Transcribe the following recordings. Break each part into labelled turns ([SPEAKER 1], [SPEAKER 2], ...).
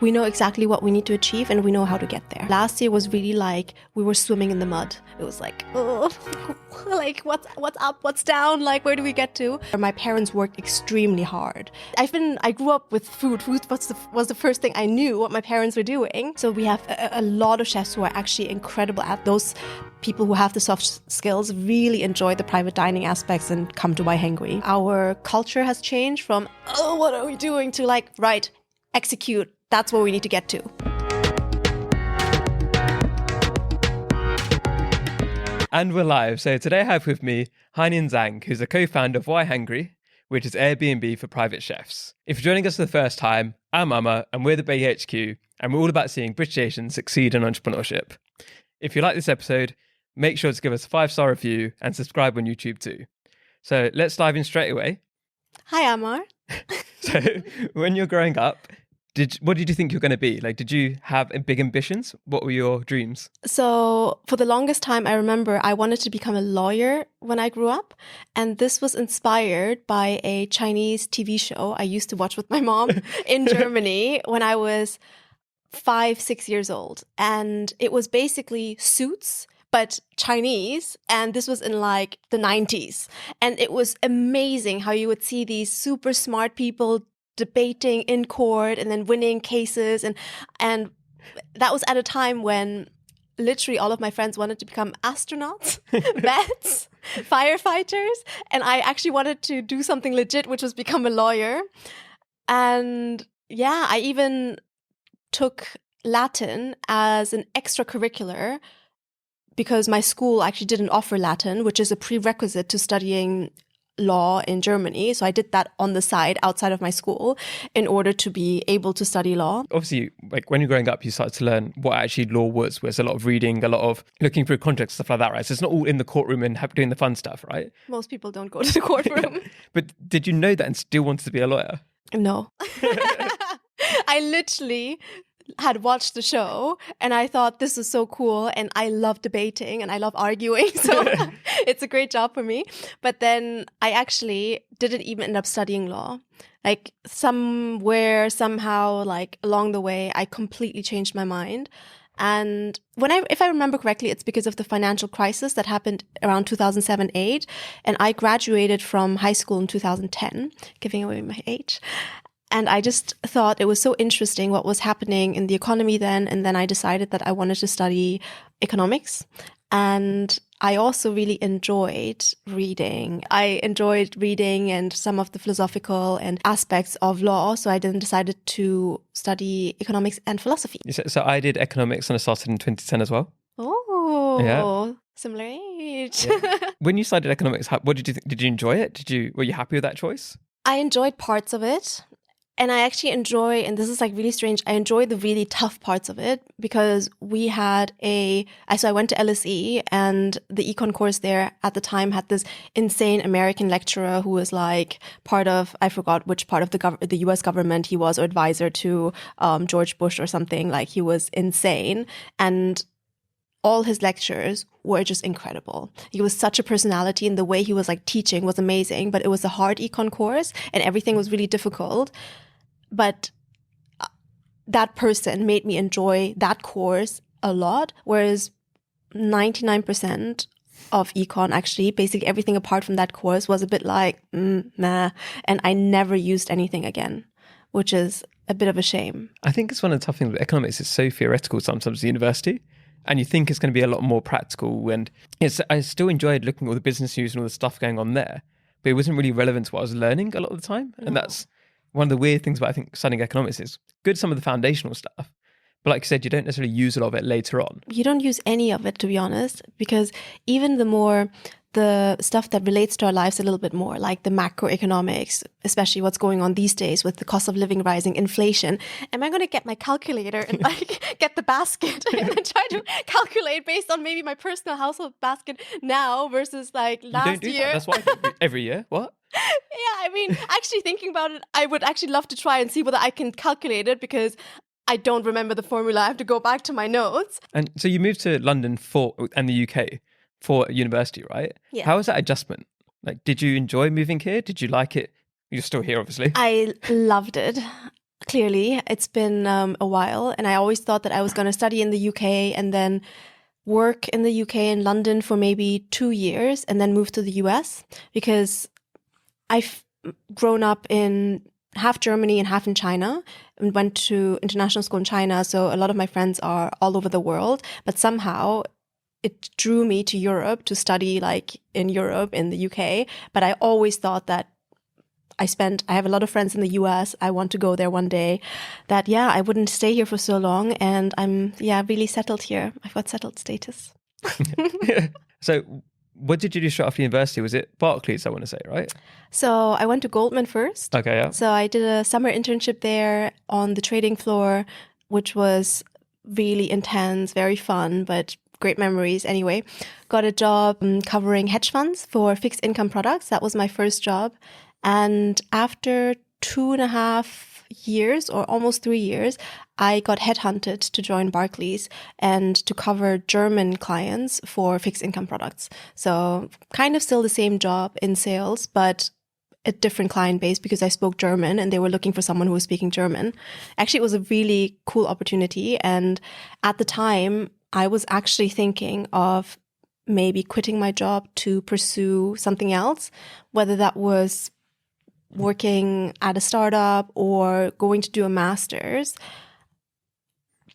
[SPEAKER 1] We know exactly what we need to achieve and we know how to get there. Last year was really like we were swimming in the mud. It was like, oh, like what's up, what's down, like where do we get to? My parents worked extremely hard. I grew up with food. Food was the first thing I knew what my parents were doing. So we have a lot of chefs who are actually incredible at those. People who have the soft skills really enjoy the private dining aspects and come to yhangry. Our culture has changed from, oh, what are we doing, to like, right, execute. That's where we need to get to.
[SPEAKER 2] And we're live. So today I have with me Heinin Zhang, who's a co-founder of yhangry, which is Airbnb for private chefs. If you're joining us for the first time, I'm Amma and we're the Bay HQ, and we're all about seeing British Asians succeed in entrepreneurship. If you like this episode, make sure to give us a 5-star review and subscribe on YouTube too. So let's dive in straight away.
[SPEAKER 1] Hi, Amar.
[SPEAKER 2] So when you're growing up, what did you think you were going to be? Like, did you have big ambitions? What were your dreams?
[SPEAKER 1] So for the longest time, I remember I wanted to become a lawyer when I grew up. And this was inspired by a Chinese TV show I used to watch with my mom in Germany when I was 5-6 years old. And it was basically Suits, but Chinese. And this was in like the 90s. And it was amazing how you would see these super smart people debating in court and then winning cases. And that was at a time when literally all of my friends wanted to become astronauts, vets, firefighters. And I actually wanted to do something legit, which was become a lawyer. And yeah, I even took Latin as an extracurricular because my school actually didn't offer Latin, which is a prerequisite to studying law in Germany. So I did that on the side outside of my school in order to be able to study law.
[SPEAKER 2] Obviously, like when you're growing up, you started to learn what actually law was. There's a lot of reading, a lot of looking through contracts, stuff like that, right? So it's not all in the courtroom and doing the fun stuff, right?
[SPEAKER 1] Most people don't go to the courtroom.
[SPEAKER 2] But did you know that and still wanted to be a lawyer?
[SPEAKER 1] No. I literally had watched the show and I thought this is so cool and I love debating and I love arguing, so it's a great job for me. But then I actually didn't even end up studying law. Like somewhere, somehow, like along the way, I completely changed my mind. And if I remember correctly, it's because of the financial crisis that happened around 2007-8, and I graduated from high school in 2010, giving away my age. And I just thought it was so interesting what was happening in the economy then. And then I decided that I wanted to study economics. And I also really enjoyed reading. I enjoyed reading and some of the philosophical and aspects of law. So I then decided to study economics and philosophy.
[SPEAKER 2] So I did economics and I started in 2010 as well.
[SPEAKER 1] Oh,
[SPEAKER 2] yeah.
[SPEAKER 1] Similar age.
[SPEAKER 2] Yeah. When you studied economics, what did you think? Did you enjoy it? Were you happy with that choice?
[SPEAKER 1] I enjoyed parts of it. And I actually enjoy, and this is like really strange, I enjoy the really tough parts of it because we had so I went to LSE and the econ course there at the time had this insane American lecturer who was like part of, I forgot which part of the US government he was, or advisor to George Bush or something. Like he was insane. And all his lectures were just incredible. He was such a personality and the way he was like teaching was amazing, but it was a hard econ course and everything was really difficult. But that person made me enjoy that course a lot, whereas 99% of econ, actually, basically everything apart from that course was a bit like, nah. And I never used anything again, which is a bit of a shame.
[SPEAKER 2] I think it's one of the tough things with economics. It's so theoretical sometimes at university. And you think it's going to be a lot more practical. And I still enjoyed looking at all the business news and all the stuff going on there. But it wasn't really relevant to what I was learning a lot of the time. No. And that's one of the weird things about, I think, studying economics is good some of the foundational stuff. But like you said, you don't necessarily use a lot of it later on.
[SPEAKER 1] You don't use any of it, to be honest, because even the stuff that relates to our lives a little bit more, like the macroeconomics, especially what's going on these days with the cost of living rising, inflation. Am I going to get my calculator and like get the basket and then try to calculate based on maybe my personal household basket now versus like last
[SPEAKER 2] year? You don't do
[SPEAKER 1] year?
[SPEAKER 2] That. That's why I do every year. What?
[SPEAKER 1] Yeah, I mean, actually thinking about it, I would actually love to try and see whether I can calculate it because I don't remember the formula. I have to go back to my notes.
[SPEAKER 2] And so you moved to London and the UK for university, right?
[SPEAKER 1] Yeah.
[SPEAKER 2] How was that adjustment? Like, did you enjoy moving here? Did you like it? You're still here, obviously.
[SPEAKER 1] I loved it. Clearly, it's been a while, and I always thought that I was going to study in the UK and then work in the UK in London for maybe 2 years and then move to the US because I've grown up in half Germany and half in China and went to international school in China. So a lot of my friends are all over the world, but somehow it drew me to Europe to study like in Europe, in the UK. But I always thought that I have a lot of friends in the US. I want to go there one day. That, I wouldn't stay here for so long. And I'm, really settled here. I've got settled status.
[SPEAKER 2] So what did you do straight after university? Was it Barclays, I want to say, right?
[SPEAKER 1] So I went to Goldman first.
[SPEAKER 2] Okay, yeah.
[SPEAKER 1] So I did a summer internship there on the trading floor, which was really intense, very fun, but great memories anyway. Got a job covering hedge funds for fixed income products. That was my first job. And after 2.5 years or almost 3 years, I got headhunted to join Barclays and to cover German clients for fixed income products. So kind of still the same job in sales, but a different client base because I spoke German and they were looking for someone who was speaking German. Actually, it was a really cool opportunity. And at the time, I was actually thinking of maybe quitting my job to pursue something else, whether that was working at a startup or going to do a master's.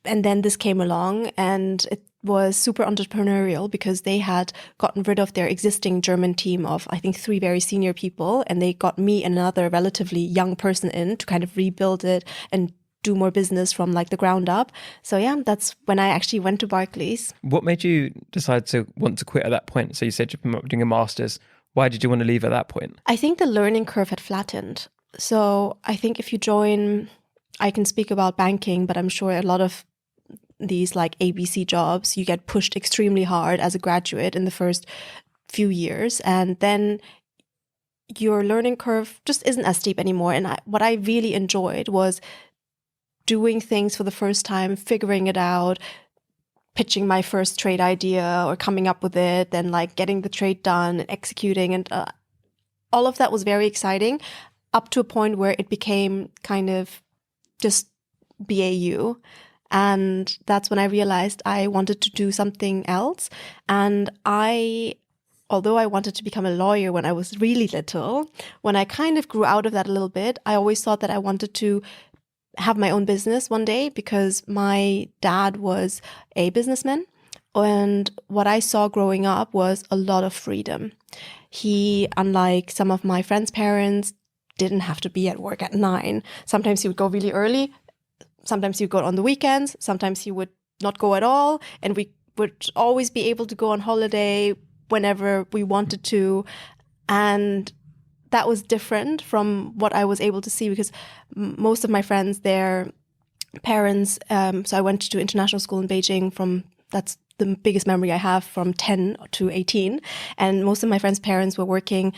[SPEAKER 1] And then this came along and it was super entrepreneurial because they had gotten rid of their existing German team of, I think, 3 very senior people. And they got me and another relatively young person in to kind of rebuild it and do more business from like the ground up. So that's when I actually went to Barclays.
[SPEAKER 2] What made you decide to want to quit at that point? So you said you've been doing a master's. Why did you want to leave at that point?
[SPEAKER 1] I think the learning curve had flattened. So I think if you join, I can speak about banking, but I'm sure a lot of these like ABC jobs, you get pushed extremely hard as a graduate in the first few years. And then your learning curve just isn't as steep anymore. And what I really enjoyed was doing things for the first time, figuring it out, pitching my first trade idea or coming up with it, then like getting the trade done and executing. And all of that was very exciting up to a point where it became kind of just BAU. And that's when I realized I wanted to do something else. And although I wanted to become a lawyer when I was really little, when I kind of grew out of that a little bit, I always thought that I wanted to have my own business one day because my dad was a businessman. And what I saw growing up was a lot of freedom. He, unlike some of my friends' parents, didn't have to be at work at 9. Sometimes he would go really early. Sometimes he would go on the weekends. Sometimes he would not go at all. And we would always be able to go on holiday whenever we wanted to. And that was different from what I was able to see because most of my friends, their parents, so I went to international school in Beijing that's the biggest memory I have, from 10 to 18. And most of my friends' parents were working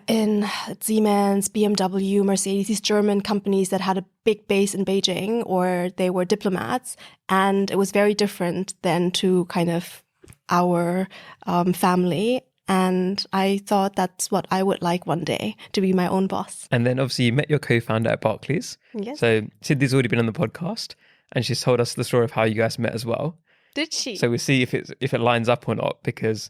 [SPEAKER 1] in Siemens, BMW, Mercedes, these German companies that had a big base in Beijing, or they were diplomats. And it was very different than to kind of our family. And I thought that's what I would like one day, to be my own boss.
[SPEAKER 2] And then obviously you met your co-founder at Barclays.
[SPEAKER 1] Yes.
[SPEAKER 2] So Siddhi's already been on the podcast and she's told us the story of how you guys met as well.
[SPEAKER 1] Did she?
[SPEAKER 2] So we'll see if it lines up or not, because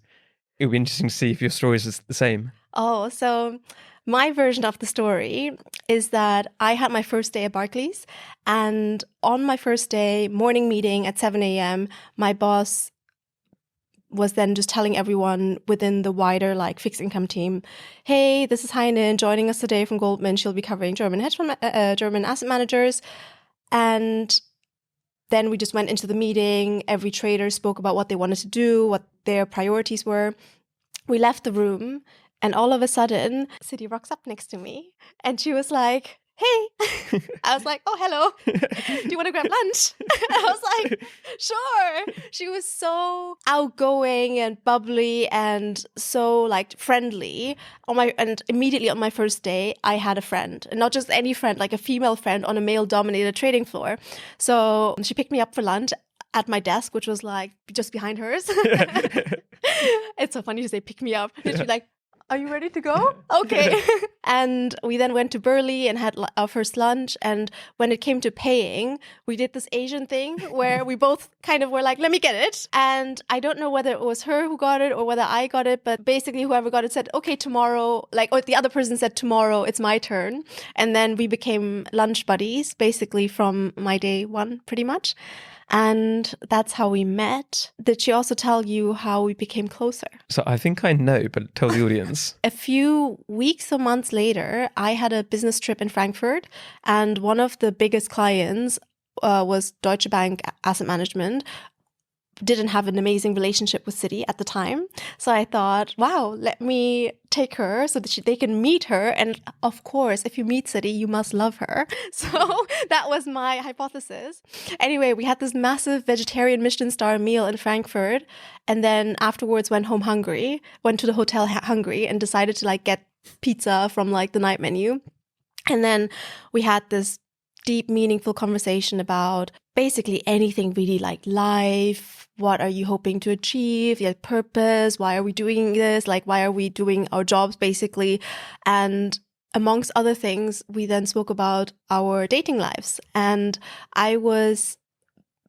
[SPEAKER 2] it would be interesting to see if your stories are the same.
[SPEAKER 1] Oh, so my version of the story is that I had my first day at Barclays. And on my first day, morning meeting at 7 a.m., my boss was then just telling everyone within the wider like fixed income team, hey, this is Heinin joining us today from Goldman. She'll be covering German German asset managers. And then we just went into the meeting. Every trader spoke about what they wanted to do, what their priorities were. We left the room and all of a sudden, Siddhi rocks up next to me and she was like, hey. I was like, oh, hello. Do you want to grab lunch? I was like, sure. She was so outgoing and bubbly and so like friendly. And immediately on my first day, I had a friend, and not just any friend, like a female friend on a male-dominated trading floor. So she picked me up for lunch at my desk, which was like just behind hers. It's so funny to say pick me up. And she'd be like, are you ready to go? Okay. And we then went to Burley and had our first lunch. And when it came to paying, we did this Asian thing where we both kind of were like, let me get it. And I don't know whether it was her who got it or whether I got it, but basically whoever got it said, okay, tomorrow, or the other person said, tomorrow it's my turn. And then we became lunch buddies, basically from my day one, pretty much. And that's how we met. Did she also tell you how we became closer?
[SPEAKER 2] So I think I know, but tell the audience.
[SPEAKER 1] A few weeks or months later, I had a business trip in Frankfurt, and one of the biggest clients was Deutsche Bank Asset Management. Didn't have an amazing relationship with Siddhi at the time. So I thought, wow, let me take her so that they can meet her. And of course, if you meet Siddhi, you must love her. So that was my hypothesis. Anyway, we had this massive vegetarian Michelin star meal in Frankfurt. And then afterwards went to the hotel hungry and decided to get pizza from the night menu. And then we had this deep, meaningful conversation about basically anything really, like life. What are you hoping to achieve? Your purpose? Why are we doing this? Why are we doing our jobs, basically? And amongst other things, we then spoke about our dating lives. And I was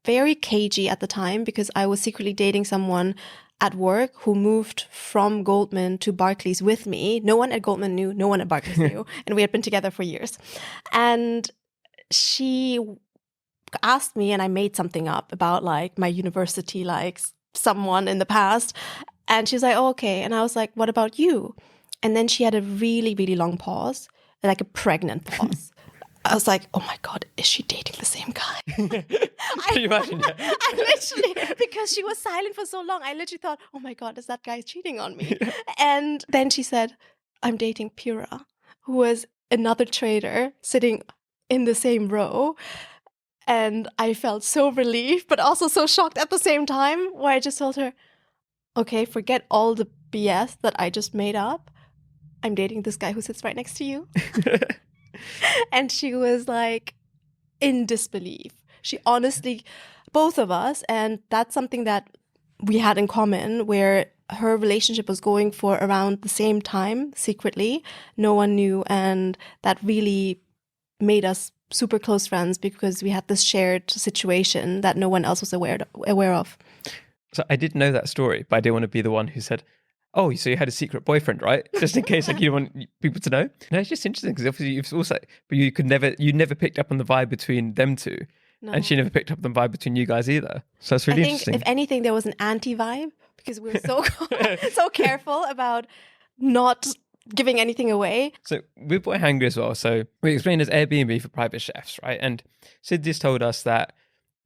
[SPEAKER 1] very cagey at the time because I was secretly dating someone at work who moved from Goldman to Barclays with me. No one at Goldman knew, no one at Barclays knew. And we had been together for years. And she asked me, and I made something up about my university, someone in the past. And she's like, oh, okay. And I was like, what about you? And then she had a really, really long pause, like a pregnant pause. I was like, oh my God, is she dating the same guy?
[SPEAKER 2] Can you imagine? Yeah.
[SPEAKER 1] I literally, because she was silent for so long, I literally thought, oh my God, is that guy cheating on me? Yeah. And then she said, I'm dating Pura, who was another trader sitting in the same row. And I felt so relieved, but also so shocked at the same time, where I just told her, okay, forget all the BS that I just made up. I'm dating this guy who sits right next to you. And she was in disbelief. She honestly, both of us, and that's something that we had in common, where her relationship was going for around the same time, secretly. No one knew, and that really made us super close friends because we had this shared situation that no one else was aware of.
[SPEAKER 2] So I did know that story, but I didn't want to be the one who said, oh, so you had a secret boyfriend, right? Just in case you don't want people to know. No, it's just interesting because obviously you've also, but you never picked up on the vibe between them two. No. And she never picked up the vibe between you guys either. So that's really interesting.
[SPEAKER 1] If anything, there was an anti-vibe because we were so careful about not giving anything away.
[SPEAKER 2] So with yhangry as well, so we explained as Airbnb for private chefs, right? And Siddhi's told us that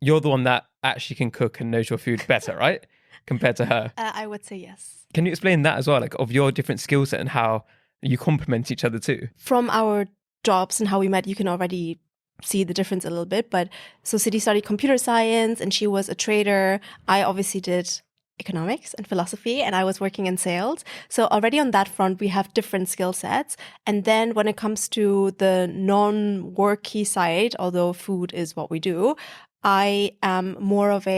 [SPEAKER 2] you're the one that actually can cook and knows your food better, right? Compared to her.
[SPEAKER 1] I would say yes.
[SPEAKER 2] Can you explain that as well, of your different skill set and how you complement each other too?
[SPEAKER 1] From our jobs and how we met, you can already see the difference a little bit. But so Siddhi studied computer science and she was a trader. I obviously did economics and philosophy, and I was working in sales. So already on that front, we have different skill sets. And then when it comes to the non-worky side, although food is what we do, I am more of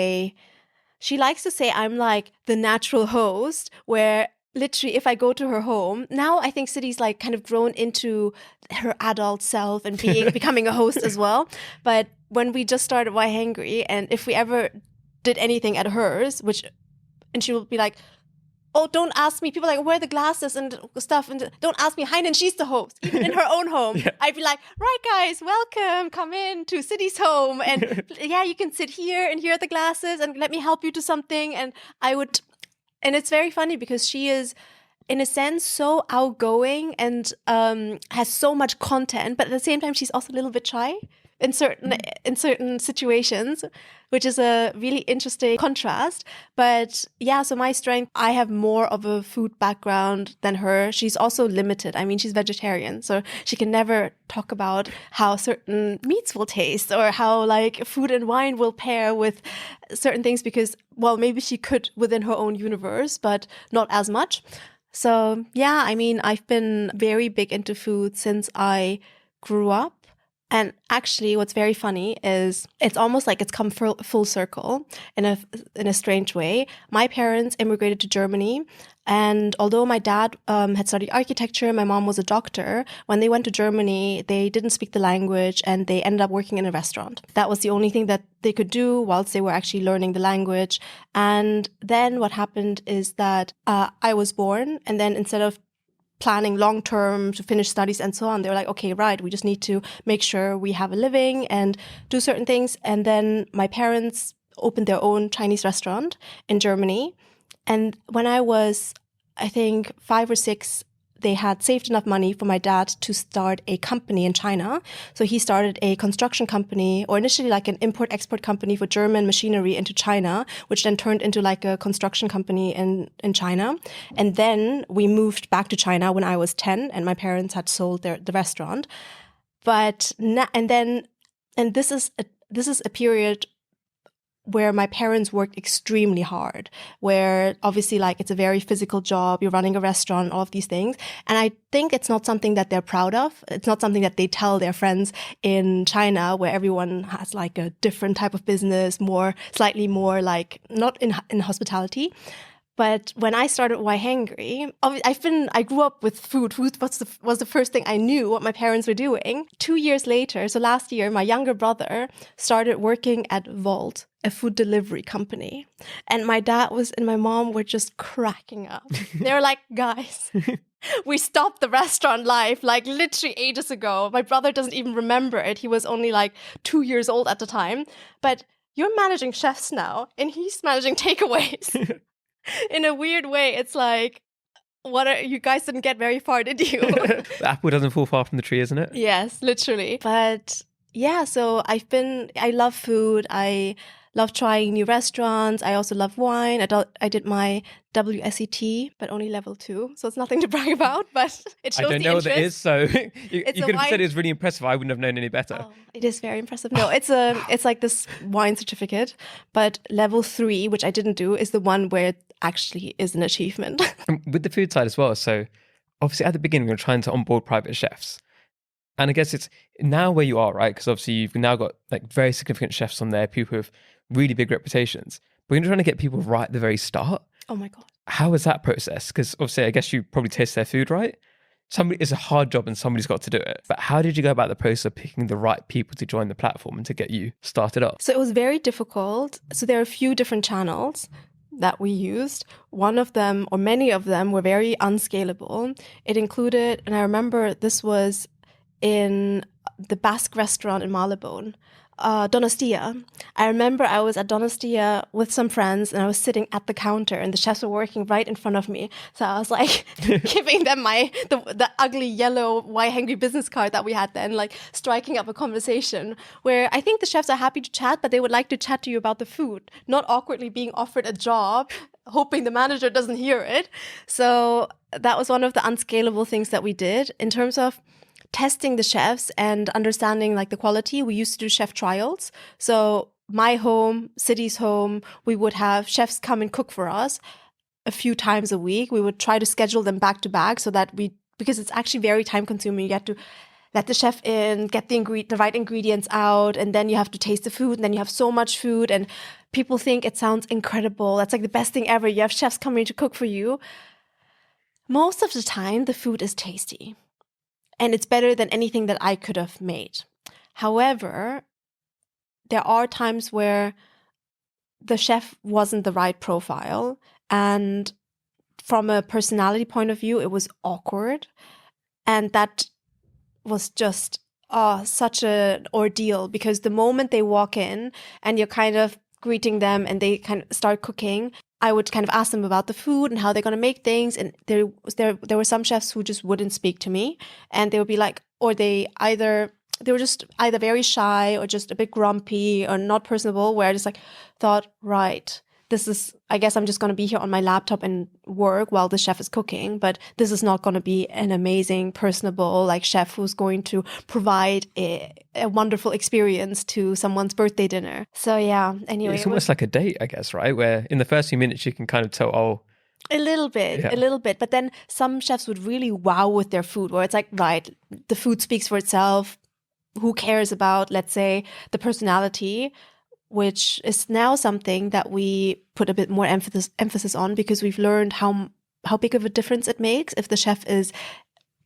[SPEAKER 1] she likes to say I'm the natural host, where literally if I go to her home, now I think Siddhi's kind of grown into her adult self and becoming a host as well. But when we just started yhangry, and if we ever did anything at hers, and she will be like, oh, don't ask me. People where are the glasses and stuff? And don't ask me. Heinin, she's the host, even in her own home. Yeah. I'd be like, right, guys, welcome. Come in to Siddhi's home. And yeah, you can sit here and here are the glasses and let me help you do something. And and it's very funny because she is, in a sense, so outgoing and has so much content. But at the same time, she's also a little bit shy in certain situations, which is a really interesting contrast. But yeah, so my strength, I have more of a food background than her. She's also limited. I mean, she's vegetarian, so she can never talk about how certain meats will taste or how food and wine will pair with certain things because, well, maybe she could within her own universe, but not as much. So yeah, I mean, I've been very big into food since I grew up. And actually, what's very funny is it's almost like it's come full circle in a strange way. My parents immigrated to Germany, and although my dad had studied architecture, my mom was a doctor. When they went to Germany, they didn't speak the language, and they ended up working in a restaurant. That was the only thing that they could do whilst they were actually learning the language. And then what happened is that I was born, and then instead of planning long term to finish studies and so on, they were like, okay, right, we just need to make sure we have a living and do certain things. And then my parents opened their own Chinese restaurant in Germany. And when I was, I think, 5 or 6, they had saved enough money for my dad to start a company in China. So he started a construction company, or initially like an import-export company for German machinery into China, which then turned into like a construction company in China. And then we moved back to China when I was 10, and my parents had sold the restaurant. And this is a period where my parents worked extremely hard, where obviously like it's a very physical job, you're running a restaurant, all of these things. And I think it's not something that they're proud of. It's not something that they tell their friends in China, where everyone has like a different type of business, slightly more like not in hospitality. But when I started yhangry, I grew up with food. Food was the first thing I knew what my parents were doing. 2 years later, so last year, my younger brother started working at Volt, a food delivery company. And my dad and my mom were just cracking up. They were like, guys, we stopped the restaurant life like literally ages ago. My brother doesn't even remember it. He was only like 2 years old at the time. But you're managing chefs now, and he's managing takeaways. In a weird way, it's like, you guys didn't get very far, did you?
[SPEAKER 2] The apple doesn't fall far from the tree, isn't it?
[SPEAKER 1] Yes, literally. But yeah, so I love food. I love trying new restaurants. I also love wine. I did my WSET, but only level 2. So it's nothing to brag about, but it shows
[SPEAKER 2] I don't know what it is, so you could have said it was really impressive. I wouldn't have known any better.
[SPEAKER 1] Oh, it is very impressive. No, it's like this wine certificate, but level 3, which I didn't do, is the one where it actually is an achievement.
[SPEAKER 2] And with the food side as well, so obviously at the beginning we were trying to onboard private chefs. And I guess it's now where you are, right? Because obviously you've now got like very significant chefs on there, people with really big reputations. But you're trying to get people right at the very start.
[SPEAKER 1] Oh my God.
[SPEAKER 2] How was that process? Because obviously I guess you probably taste their food, right? It's a hard job and somebody's got to do it. But how did you go about the process of picking the right people to join the platform and to get you started up?
[SPEAKER 1] So it was very difficult. So there are a few different channels that we used. One of them, or many of them, were very unscalable. It included, and I remember this was in the Basque restaurant in Marylebone, Donostia. I remember I was at Donostia with some friends, and I was sitting at the counter, and the chefs were working right in front of me. So I was like giving them the ugly yellow yhangry business card that we had then, like striking up a conversation where I think the chefs are happy to chat, but they would like to chat to you about the food, not awkwardly being offered a job, hoping the manager doesn't hear it. So that was one of the unscalable things that we did. In terms of testing the chefs and understanding like the quality, we used to do chef trials. So my home, Siddhi's home, we would have chefs come and cook for us a few times a week. We would try to schedule them back to back so that because it's actually very time consuming. You have to let the chef in, get the right ingredients out, and then you have to taste the food, and then you have so much food, and people think it sounds incredible. That's like the best thing ever. You have chefs coming to cook for you. Most of the time, the food is tasty. And it's better than anything that I could have made. However, there are times where the chef wasn't the right profile. And from a personality point of view, it was awkward. And that was just such an ordeal, because the moment they walk in and you're kind of greeting them and they kind of start cooking, I would kind of ask them about the food and how they're going to make things. And there were some chefs who just wouldn't speak to me, and they would be like, or they were just either very shy or just a bit grumpy or not personable, where I just like thought, right, I guess I'm just going to be here on my laptop and work while the chef is cooking, but this is not going to be an amazing, personable like chef who's going to provide a wonderful experience to someone's birthday dinner. So yeah, anyway.
[SPEAKER 2] It's almost like a date, I guess, right? Where in the first few minutes you can kind of tell,
[SPEAKER 1] a little bit. But then some chefs would really wow with their food, where it's like, right, the food speaks for itself. who cares about, let's say, the personality, which is now something that we put a bit more emphasis on, because we've learned how big of a difference it makes if the chef is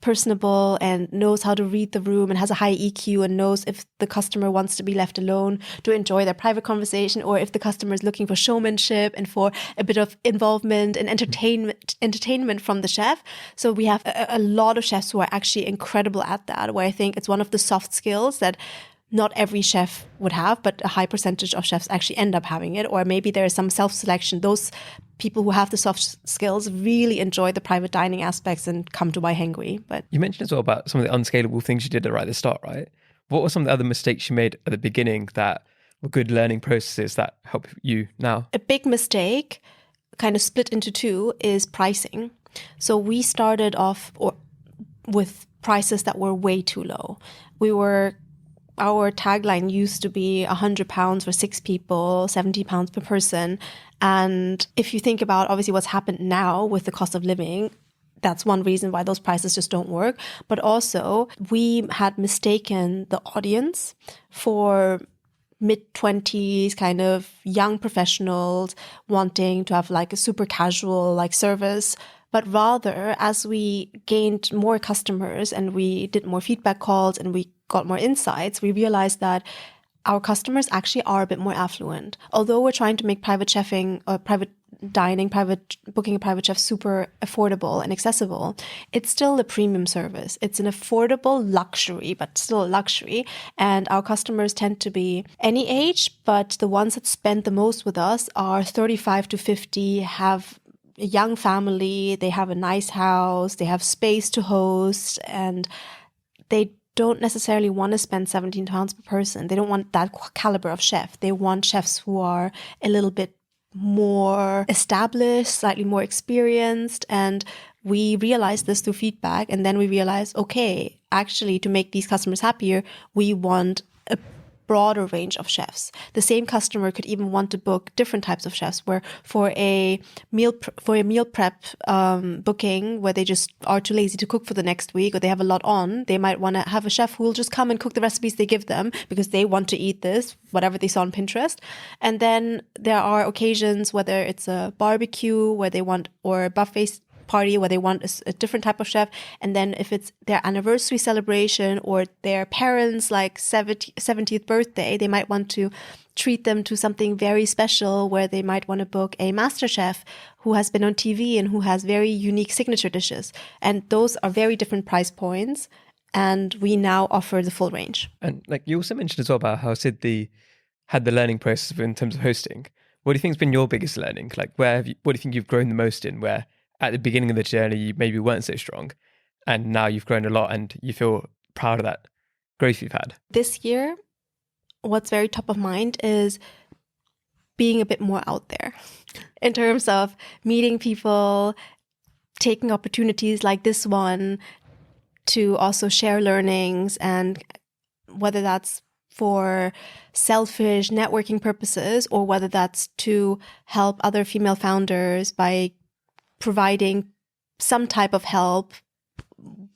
[SPEAKER 1] personable and knows how to read the room and has a high EQ and knows if the customer wants to be left alone to enjoy their private conversation, or if the customer is looking for showmanship and for a bit of involvement and entertainment from the chef. So we have a lot of chefs who are actually incredible at that, where I think it's one of the soft skills that not every chef would have, but a high percentage of chefs actually end up having it. Or maybe there is some self-selection. Those people who have the soft skills really enjoy the private dining aspects and come to yhangry. But
[SPEAKER 2] you mentioned as well about some of the unscalable things you did right at the start, right? What were some of the other mistakes you made at the beginning that were good learning processes that help you now?
[SPEAKER 1] A big mistake, kind of split into two, is pricing. So we started off with prices that were way too low. Our tagline used to be £100 for 6 people, £70 per person. And if you think about obviously what's happened now with the cost of living, that's one reason why those prices just don't work. But also we had mistaken the audience for mid-20s kind of young professionals wanting to have like a super casual like service. But rather, as we gained more customers and we did more feedback calls and we got more insights, we realized that our customers actually are a bit more affluent. Although we're trying to make private chefing or private dining, booking a private chef super affordable and accessible, it's still a premium service. It's an affordable luxury, but still a luxury. And our customers tend to be any age, but the ones that spend the most with us are 35 to 50, have a young family, they have a nice house, they have space to host, and they don't necessarily want to spend £17 per person. They don't want that caliber of chef. They want chefs who are a little bit more established, slightly more experienced. And we realized this through feedback. And then we realized, okay, actually, to make these customers happier, we want a broader range of chefs. The same customer could even want to book different types of chefs, where for a meal prep booking where they just are too lazy to cook for the next week, or they have a lot on, they might want to have a chef who will just come and cook the recipes they give them because they want to eat this, whatever they saw on Pinterest. And then there are occasions, whether it's a barbecue where they want, or a buffet party where they want a different type of chef. And then if it's their anniversary celebration or their parents' like 70th birthday, they might want to treat them to something very special, where they might want to book a master chef who has been on TV and who has very unique signature dishes. And those are very different price points. And we now offer the full range. And
[SPEAKER 2] like you also mentioned as well about how Siddhi had the learning process in terms of hosting. What do you think has been your biggest learning? Like what do you think you've grown the most in, where at the beginning of the journey, you maybe weren't so strong, and now you've grown a lot and you feel proud of that growth you've had?
[SPEAKER 1] This year, what's very top of mind is being a bit more out there in terms of meeting people, taking opportunities like this one to also share learnings, and whether that's for selfish networking purposes or whether that's to help other female founders by providing some type of help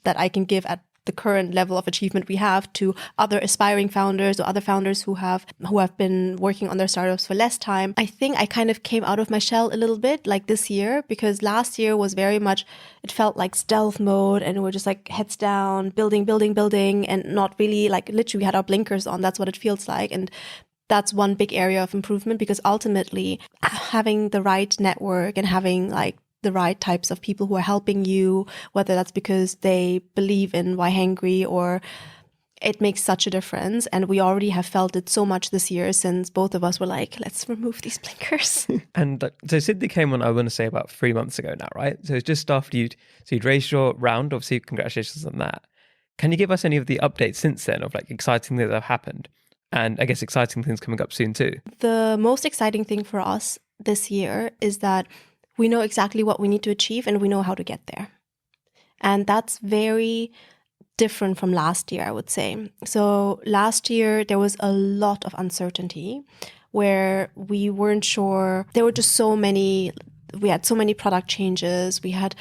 [SPEAKER 1] that I can give at the current level of achievement we have to other aspiring founders or other founders who have been working on their startups for less time. I think I kind of came out of my shell a little bit like this year, because last year was very much, it felt like stealth mode, and we're just like heads down, building, and not really, like literally we had our blinkers on. That's what it feels like. And that's one big area of improvement, because ultimately having the right network and having like the right types of people who are helping you, whether that's because they believe in yhangry or it makes such a difference. And we already have felt it so much this year, since both of us were like, let's remove these blinkers.
[SPEAKER 2] And so Siddhi came on, I want to say about 3 months ago now, right? So it's just after you'd raised your round. Obviously, congratulations on that. Can you give us any of the updates since then of like exciting things that have happened? And I guess exciting things coming up soon too.
[SPEAKER 1] The most exciting thing for us this year is that we know exactly what we need to achieve and we know how to get there. And that's very different from last year, I would say. So last year, there was a lot of uncertainty where we weren't sure. There were just we had so many product changes. We had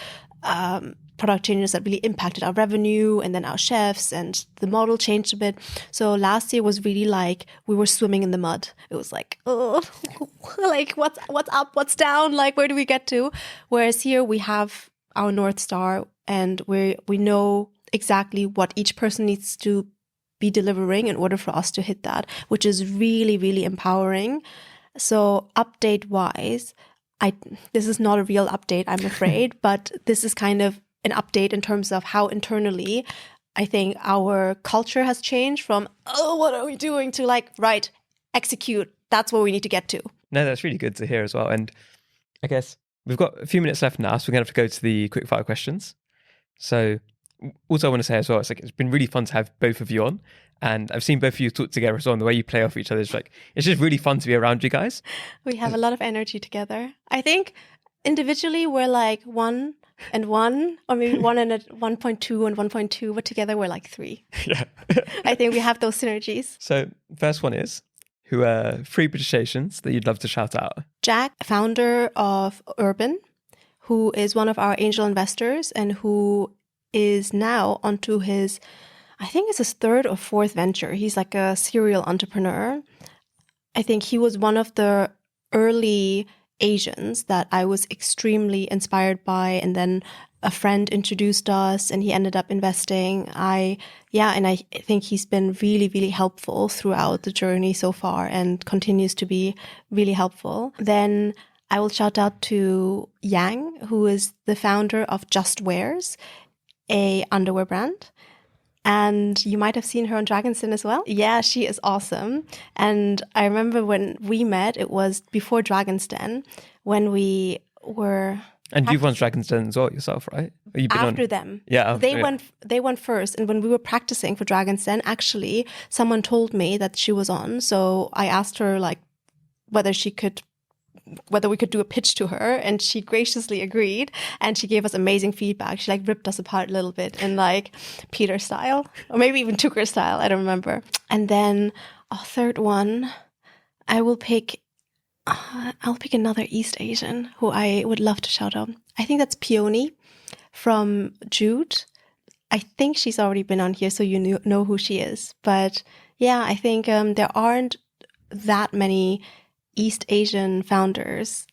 [SPEAKER 1] product changes that really impacted our revenue and then our chefs, and the model changed a bit. So last year was really like we were swimming in the mud. It was like, oh, like what's up, what's down, like where do we get to? Whereas here we have our North Star, and we know exactly what each person needs to be delivering in order for us to hit that, which is really, really empowering. So update wise, this is not a real update, I'm afraid, but this is kind of an update in terms of how internally I think our culture has changed from, oh, what are we doing, to like, right, execute. That's where we need to get to.
[SPEAKER 2] No, that's really good to hear as well. And I guess we've got a few minutes left now, so we're going to have to go to the quickfire questions. So also I want to say as well, it's been really fun to have both of you on. And I've seen both of you talk together as well, and the way you play off each other is like, it's just really fun to be around you guys.
[SPEAKER 1] We have a lot of energy together. I think individually we're like 1 and 1, or maybe 1 and 1.2 and 1.2, but together we're like 3.
[SPEAKER 2] Yeah.
[SPEAKER 1] I think we have those synergies.
[SPEAKER 2] So first one is, who are 3 British Asians that you'd love to shout out?
[SPEAKER 1] Jack, founder of Urban, who is one of our angel investors and who is now onto his, I think it's his 3rd or 4th venture. He's like a serial entrepreneur. I think he was one of the early Asians that I was extremely inspired by, and then a friend introduced us and he ended up investing. And I think he's been really, really helpful throughout the journey so far and continues to be really helpful. Then I will shout out to Yang, who is the founder of Just Wears, a underwear brand. And you might have seen her on Dragon's Den as well. Yeah, she is awesome. And I remember when we met, it was before Dragon's Den, when we were...
[SPEAKER 2] And you've won Dragon's Den as well yourself, right? Or you've been
[SPEAKER 1] after them.
[SPEAKER 2] Yeah.
[SPEAKER 1] They went first. And when we were practicing for Dragon's Den, actually, someone told me that she was on. So I asked her like whether we could do a pitch to her, and she graciously agreed, and she gave us amazing feedback. She like ripped us apart a little bit in like Peter style, or maybe even Tucker style, I don't remember. And then a third one, I'll pick another East Asian who I would love to shout out. I think that's Peony from Jude. I think she's already been on here, so you know who she is. But yeah, I think there aren't that many East Asian founders,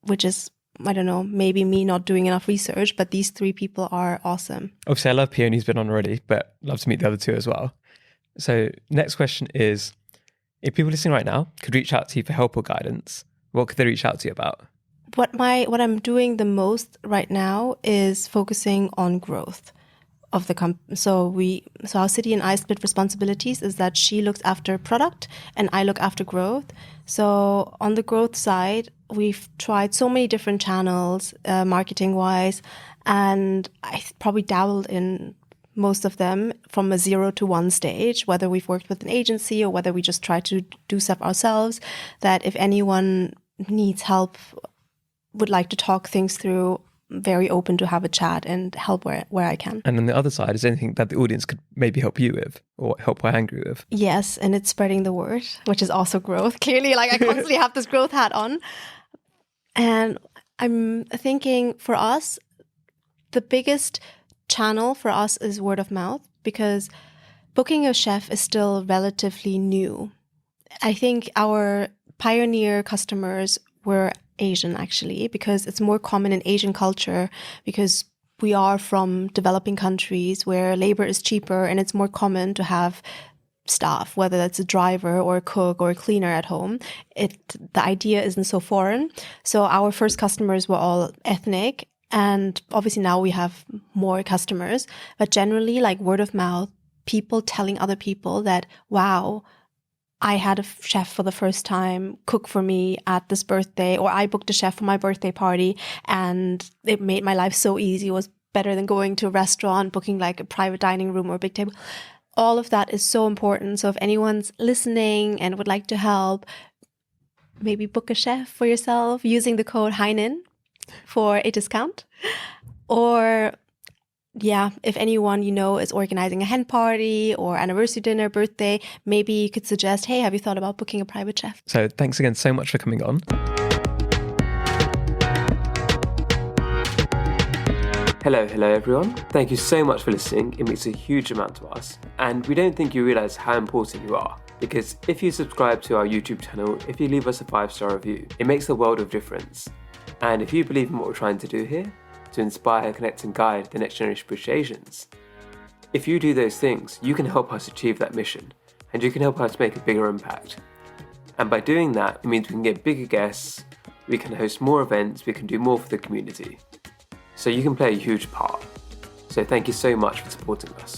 [SPEAKER 1] which is, I don't know, maybe me not doing enough research, but these 3 people are awesome.
[SPEAKER 2] Obviously, I love Peony's been on already, but love to meet the other 2 as well. So next question is, if people listening right now could reach out to you for help or guidance, what could they reach out to you about?
[SPEAKER 1] What I'm doing the most right now is focusing on growth of the company. So how Siddhi and I split responsibilities is that she looks after product and I look after growth. So on the growth side, we've tried so many different channels, marketing wise, and I probably dabbled in most of them from a 0 to 1 stage, whether we've worked with an agency or whether we just try to do stuff ourselves, that if anyone needs help, would like to talk things through, very open to have a chat and help where I can.
[SPEAKER 2] And on the other side, is there anything that the audience could maybe help you with or help yhangry with?
[SPEAKER 1] Yes, and it's spreading the word, which is also growth. Clearly, like I constantly have this growth hat on. And I'm thinking for us, the biggest channel for us is word of mouth, because booking a chef is still relatively new. I think our pioneer customers were Asian, actually, because it's more common in Asian culture, because we are from developing countries where labor is cheaper and it's more common to have staff, whether that's a driver or a cook or a cleaner at home. The idea isn't so foreign. So our first customers were all ethnic, and obviously now we have more customers, but generally like word of mouth, people telling other people that, wow, I had a chef for the first time cook for me at this birthday, or I booked a chef for my birthday party and it made my life so easy. It was better than going to a restaurant, booking like a private dining room or a big table. All of that is so important. So if anyone's listening and would like to help, maybe book a chef for yourself using the code Heinin for a discount. Or yeah, if anyone you know is organizing a hen party or anniversary dinner, birthday, maybe you could suggest, hey, have you thought about booking a private chef?
[SPEAKER 2] So thanks again so much for coming on.
[SPEAKER 3] Hello everyone. Thank you so much for listening. It means a huge amount to us. And we don't think you realise how important you are. Because if you subscribe to our YouTube channel, if you leave us a 5-star review, it makes a world of difference. And if you believe in what we're trying to do here, to inspire, connect and guide the next generation of British Asians, if you do those things, you can help us achieve that mission. And you can help us make a bigger impact. And by doing that, it means we can get bigger guests, we can host more events, we can do more for the community. So you can play a huge part. So thank you so much for supporting us.